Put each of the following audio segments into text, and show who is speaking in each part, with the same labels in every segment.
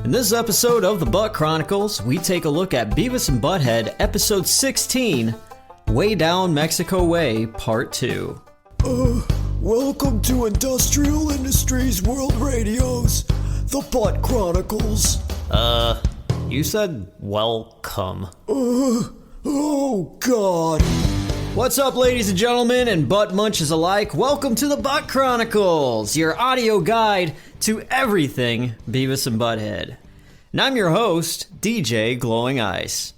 Speaker 1: In this episode of the Butt Chronicles, we take a look at Beavis and Butthead, episode 16, Way Down Mexico Way, part 2.
Speaker 2: Welcome to Industrial Industries World Radio's The Butt Chronicles.
Speaker 1: You said welcome.
Speaker 2: Oh God.
Speaker 1: What's up, ladies and gentlemen, and butt munches alike? Welcome to the Butt Chronicles, your audio guide to everything Beavis and Butthead. And I'm your host, DJ Glowing Ice.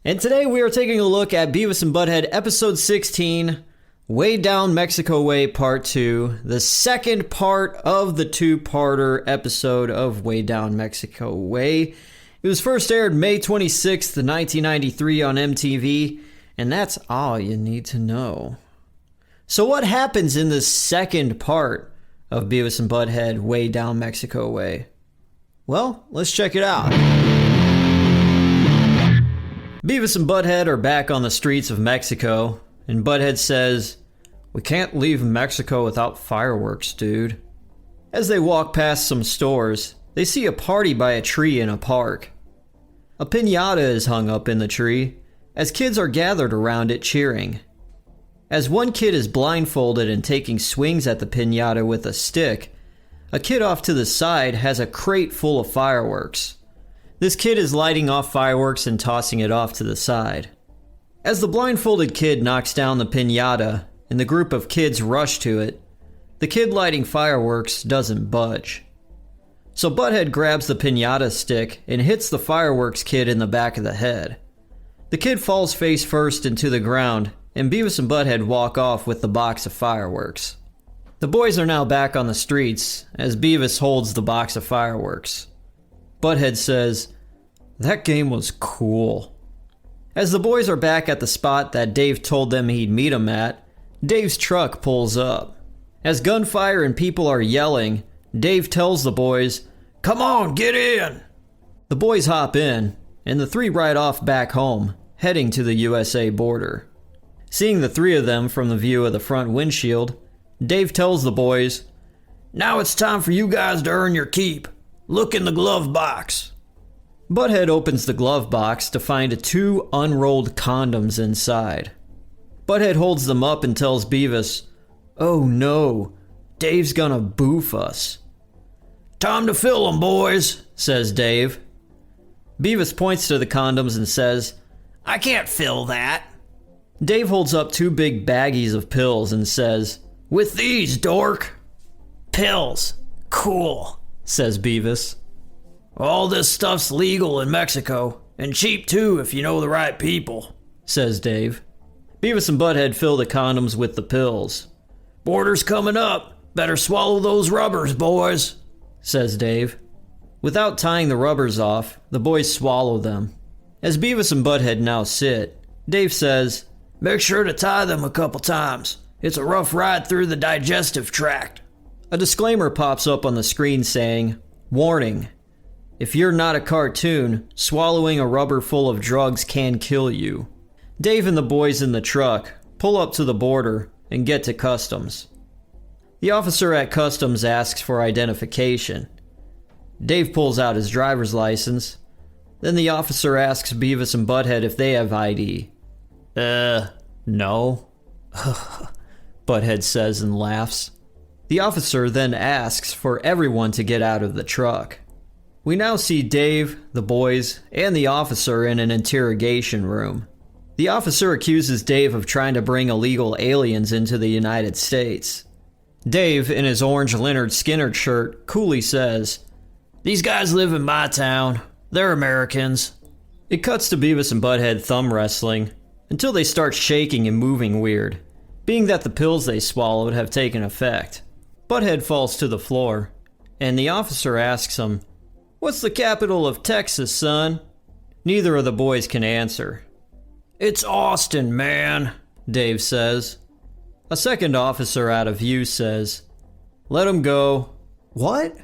Speaker 1: And today we are taking a look at Beavis and Butthead episode 16, Way Down Mexico Way part 2, the second part of the two-parter episode of Way Down Mexico Way. It was first aired May 26th, 1993 on MTV, and that's all you need to know. So what happens in the second part of Beavis and Butthead Way Down Mexico Way? Well, let's check it out. Beavis and Butthead are back on the streets of Mexico, and Butthead says, "We can't leave Mexico without fireworks, dude." As they walk past some stores, they see a party by a tree in a park. A piñata is hung up in the tree, as kids are gathered around it cheering. As one kid is blindfolded and taking swings at the piñata with a stick, a kid off to the side has a crate full of fireworks. This kid is lighting off fireworks and tossing it off to the side. As the blindfolded kid knocks down the piñata and the group of kids rush to it, the kid lighting fireworks doesn't budge. So Butthead grabs the piñata stick and hits the fireworks kid in the back of the head. The kid falls face first into the ground, and Beavis and Butthead walk off with the box of fireworks. The boys are now back on the streets, as Beavis holds the box of fireworks. Butthead says, "That game was cool." As the boys are back at the spot that Dave told them he'd meet them at, Dave's truck pulls up. As gunfire and people are yelling, Dave tells the boys, "Come on, get in!" The boys hop in, and the three ride off back home, heading to the USA border. Seeing the three of them from the view of the front windshield, Dave tells the boys, "Now it's time for you guys to earn your keep. Look in the glove box." Butthead opens the glove box to find 2 unrolled condoms inside. Butthead holds them up and tells Beavis, "Oh no, Dave's gonna boof us." "Time to fill them, boys," says Dave. Beavis points to the condoms and says, "I can't fill that." Dave holds up 2 big baggies of pills and says, "With these, dork." "Pills. Cool," says Beavis. "All this stuff's legal in Mexico, and cheap too if you know the right people," says Dave. Beavis and Butthead fill the condoms with the pills. "Border's coming up. Better swallow those rubbers, boys," says Dave. Without tying the rubbers off, the boys swallow them. As Beavis and Butthead now sit, Dave says, "Make sure to tie them a couple times. It's a rough ride through the digestive tract." A disclaimer pops up on the screen saying, "Warning. If you're not a cartoon, swallowing a rubber full of drugs can kill you." Dave and the boys in the truck pull up to the border and get to customs. The officer at customs asks for identification. Dave pulls out his driver's license. Then the officer asks Beavis and Butthead if they have ID. No. Butthead says and laughs. The officer then asks for everyone to get out of the truck. We now see Dave, the boys, and the officer in an interrogation room. The officer accuses Dave of trying to bring illegal aliens into the United States. Dave, in his orange Leonard Skinner shirt, coolly says, "These guys live in my town. They're Americans." It cuts to Beavis and Butthead thumb wrestling until they start shaking and moving weird, being that the pills they swallowed have taken effect. Butthead falls to the floor, and the officer asks him, "What's the capital of Texas, son?" Neither of the boys can answer. "It's Austin, man," Dave says. A second officer out of view says, "Let him go." "What?"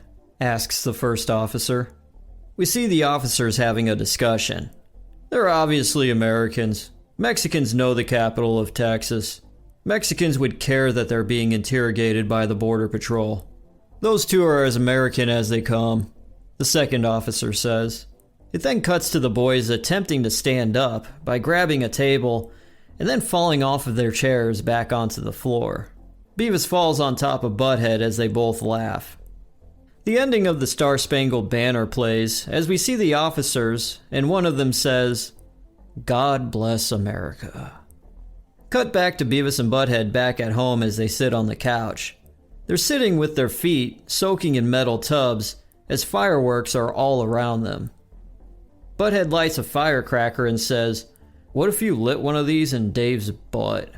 Speaker 1: asks the first officer. We see the officers having a discussion. They're obviously Americans. Mexicans know the capital of Texas. Mexicans would care that they're being interrogated by the Border Patrol. Those two are as American as they come. the second officer says. It then cuts to the boys attempting to stand up by grabbing a table and then falling off of their chairs back onto the floor. Beavis falls on top of Butthead as they both laugh. The ending of the Star Spangled Banner plays as we see the officers, and one of them says, "God bless America." Cut back to Beavis and Butthead back at home as they sit on the couch. They're sitting with their feet soaking in metal tubs as fireworks are all around them. Butthead lights a firecracker and says, "What if you lit one of these in Dave's butt?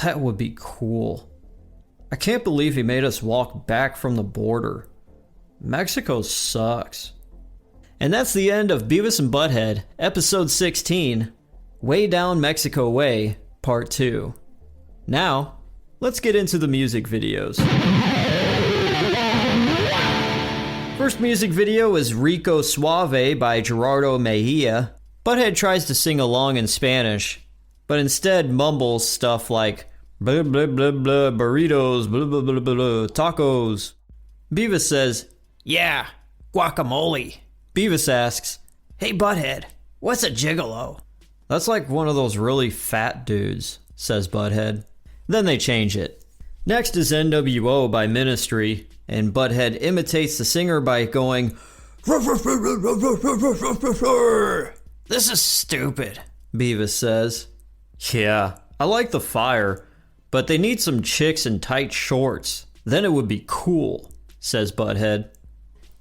Speaker 1: That would be cool. I can't believe he made us walk back from the border. Mexico sucks." And that's the end of Beavis and Butthead, episode 16, Way Down Mexico Way, part 2. Now, let's get into the music videos. First music video is Rico Suave by Gerardo Mejia. Butthead tries to sing along in Spanish, but instead mumbles stuff like blah blah blah blah burritos, blah blah blah blah tacos. Beavis says, "Yeah, guacamole." Beavis asks, "Hey Butthead, what's a gigolo?" "That's like one of those really fat dudes," says Butthead. Then they change it. Next is NWO by Ministry, and Butthead imitates the singer by going, "This is stupid," Beavis says. "Yeah, I like the fire, but they need some chicks in tight shorts. Then it would be cool," says Butthead.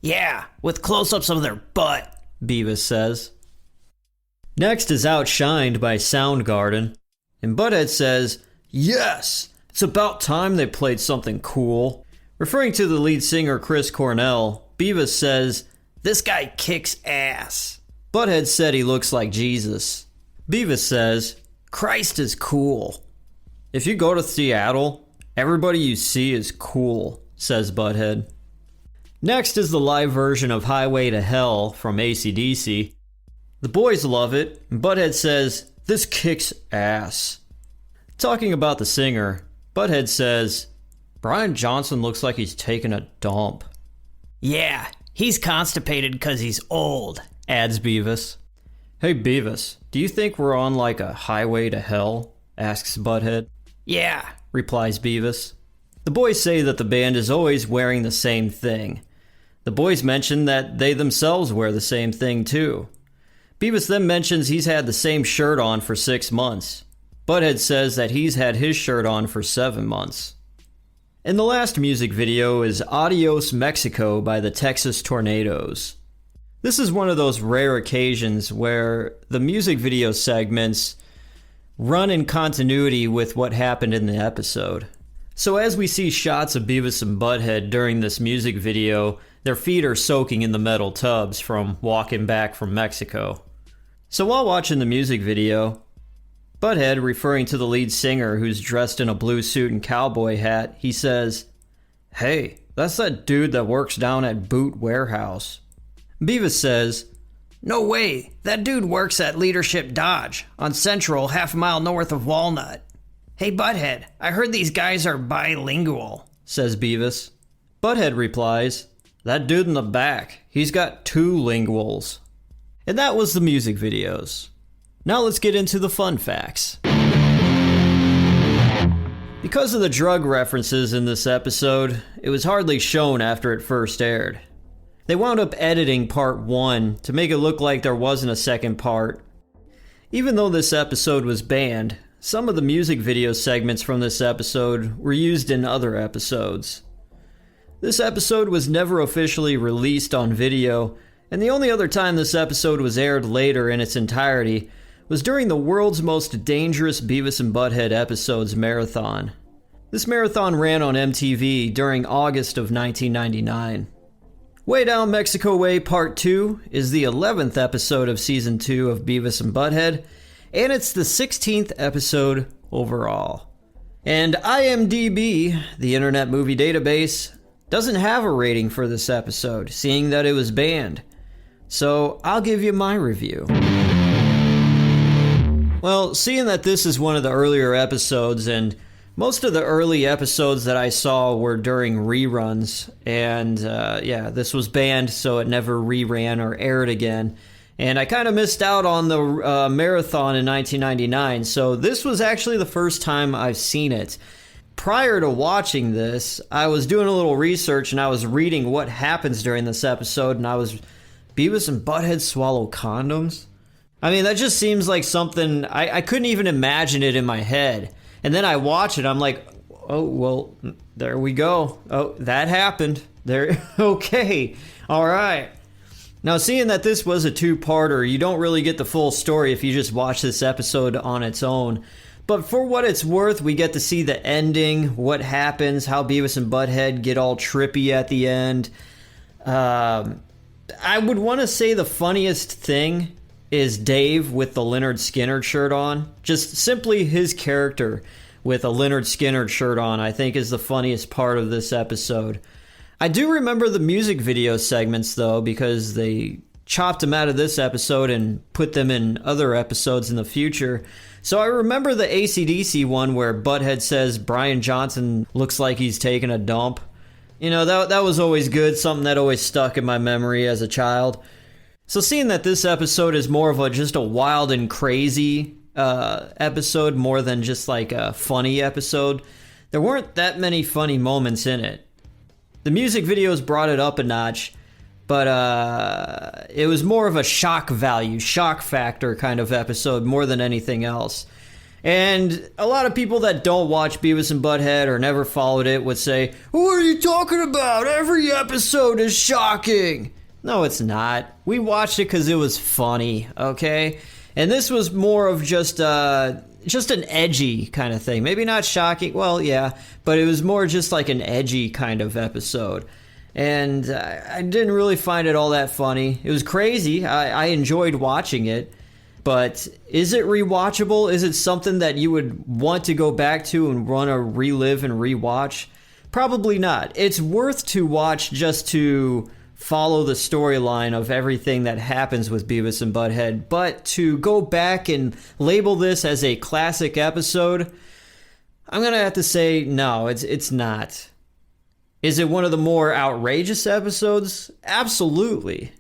Speaker 1: "Yeah, with close-ups of their butt," Beavis says. Next is Outshined by Soundgarden, and Butthead says, "Yes, it's about time they played something cool." Referring to the lead singer Chris Cornell, Beavis says, "This guy kicks ass." Butthead said he looks like Jesus. Beavis says, "Christ is cool." "If you go to Seattle, everybody you see is cool," says Butthead. Next is the live version of Highway to Hell from AC/DC. The boys love it, and Butthead says, "This kicks ass." Talking about the singer, Butthead says, "Brian Johnson looks like he's taking a dump." "Yeah, he's constipated because he's old," adds Beavis. "Hey Beavis, do you think we're on like a highway to hell?" asks Butthead. "Yeah," replies Beavis. The boys say that the band is always wearing the same thing. The boys mention that they themselves wear the same thing too. Beavis then mentions he's had the same shirt on for 6 months. Butthead says that he's had his shirt on for 7 months. And the last music video is Adios Mexico by the Texas Tornadoes. This is one of those rare occasions where the music video segments run in continuity with what happened in the episode. So as we see shots of Beavis and Butthead during this music video, their feet are soaking in the metal tubs from walking back from Mexico. So while watching the music video, Butthead, referring to the lead singer who's dressed in a blue suit and cowboy hat, he says, "Hey, that's that dude that works down at Boot Warehouse." Beavis says, "No way, that dude works at Leadership Dodge on Central, half a mile north of Walnut." "Hey Butthead, I heard these guys are bilingual," says Beavis. Butthead replies, "That dude in the back, he's got 2 linguals." And that was the music videos. Now let's get into the fun facts. Because of the drug references in this episode, it was hardly shown after it first aired. They wound up editing part 1 to make it look like there wasn't a second part. Even though this episode was banned, some of the music video segments from this episode were used in other episodes. This episode was never officially released on video, and the only other time this episode was aired later in its entirety was during the World's Most Dangerous Beavis and Butthead Episodes marathon. This marathon ran on MTV during August of 1999. Way Down Mexico Way Part 2 is the 11th episode of Season 2 of Beavis and Butthead, and it's the 16th episode overall. And IMDb, the Internet Movie Database, doesn't have a rating for this episode, seeing that it was banned. So I'll give you my review. Well, seeing that this is one of the earlier episodes and Most of the early episodes that I saw were during reruns, and this was banned, so it never reran or aired again. And I kind of missed out on the marathon in 1999, so this was actually the first time I've seen it. Prior to watching this, I was doing a little research and I was reading what happens during this episode, and Beavis and Butthead swallow condoms? I mean, that just seems like something, I couldn't even imagine it in my head. And then I watch it, I'm like, oh, well, there we go. Oh, that happened. There, okay, all right. Now, seeing that this was a two-parter, you don't really get the full story if you just watch this episode on its own. But for what it's worth, we get to see the ending, what happens, how Beavis and Butthead get all trippy at the end. I would want to say the funniest thing is Dave with the Lynyrd Skynyrd shirt on. Just simply his character with a Lynyrd Skynyrd shirt on, I think, is the funniest part of this episode. I do remember the music video segments, though, because they chopped them out of this episode and put them in other episodes in the future. So I remember the AC/DC one where Butthead says Brian Johnson looks like he's taking a dump. You know, that was always good, something that always stuck in my memory as a child. So seeing that this episode is more of just a wild and crazy episode more than just like a funny episode, there weren't that many funny moments in it. The music videos brought it up a notch, but it was more of a shock factor kind of episode more than anything else. And a lot of people that don't watch Beavis and Butthead or never followed it would say, "What are you talking about? Every episode is shocking." No, it's not. We watched it because it was funny, okay? And this was more of just an edgy kind of thing. Maybe not shocking, well, yeah, but it was more just like an edgy kind of episode. And I didn't really find it all that funny. It was crazy. I enjoyed watching it. But is it rewatchable? Is it something that you would want to go back to and want to relive and rewatch? Probably not. It's worth to watch just to follow the storyline of everything that happens with Beavis and Butthead. But to go back and label this as a classic episode, I'm going to have to say no, it's not. Is it one of the more outrageous episodes? Absolutely.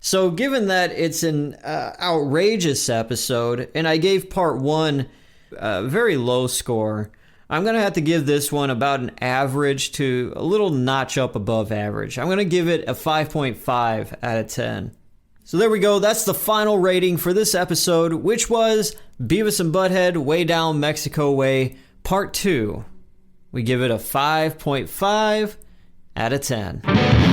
Speaker 1: So given that it's an outrageous episode, and I gave part one a very low score, I'm going to have to give this one about an average to a little notch up above average. I'm going to give it a 5.5 out of 10. So there we go. That's the final rating for this episode, which was Beavis and Butthead Way Down Mexico Way, Part 2. We give it a 5.5 out of 10.